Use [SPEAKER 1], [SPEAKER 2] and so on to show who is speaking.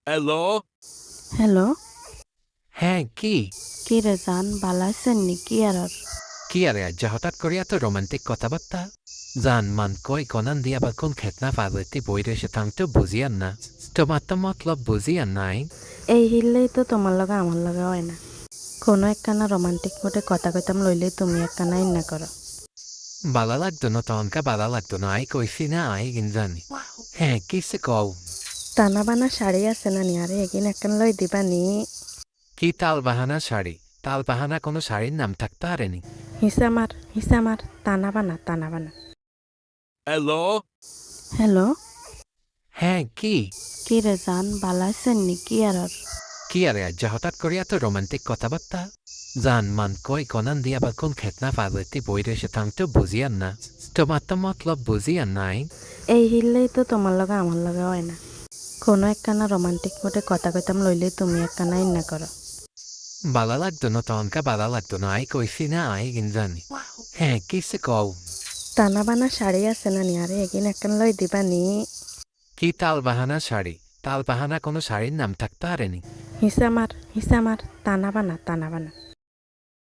[SPEAKER 1] Hello.
[SPEAKER 2] Hello,
[SPEAKER 1] হ্যাঁ, কি?
[SPEAKER 2] কি রে জান বালা আছেন নাকি আর?
[SPEAKER 1] কি আরে আজ হঠাৎ করে এত রোমান্টিক কথাবার্তা? জান মান কই কনান দিয়া বা কোন খেতনা ফাজলেতি বই রয়েছে থামতেও বুঝিয়ান না। তোমার তো মতলব বুঝিয়ান নাই।
[SPEAKER 2] এই হিললেই তো তোমার লগে আমার লগে হয় না। কোনো একখানা রোমান্টিক মোডে কথা কইতাম লইলেই তুমি একখানা ইন্না করো।
[SPEAKER 1] বালা লাগতো না তনকা বালা লাগতো না আই কইছি না আই জানি। হ্যাঁ কিসে কও?
[SPEAKER 2] টানা বানা শাড়ি আছে না নি আরে এগিন একখান লই দিবা নি।
[SPEAKER 1] কি তাল বাহানা শাড়ি? তাল বাহানা কোনো শাড়ির নাম থাকতে পারেনি।
[SPEAKER 2] হিসামার টানা বানা টানা বানা।
[SPEAKER 1] হ্যালো।
[SPEAKER 2] হ্যালো,
[SPEAKER 1] হ্যাঁ কি?
[SPEAKER 2] কি রে জান বালা আছেন নাকি আর?
[SPEAKER 1] কি আরে আজ হঠাৎ করে এত রোমান্টিক কথাবার্তা? জান মান কই কনান দিয়া বা কোন খেতনা ফাজলেতি বই রয়েছে থামতেও বুঝিয়ান না। তোমার তো মতলব বুঝিয়ান নাই।
[SPEAKER 2] এই হিললেই তো তোমার লগে আমার লগে হয় না। কোনো একখানা রোমান্টিক মোডে কথা কইতাম লইলেই তুমি একখানা ইন্না করো।
[SPEAKER 1] বালা লাগতো না তনকা বালা লাগতো না আই কইছি না আই জানি। হ্যাঁ কিসে কও?
[SPEAKER 2] টানা বানা শাড়ি আছে না নি আরে এগিন একখান লই দিবা নি।
[SPEAKER 1] কি তাল বাহানা শাড়ি? তাল বাহানা কোনো শাড়ির নাম থাকতে পারেনি।
[SPEAKER 2] হিসামার টানা বানা টানা বানা।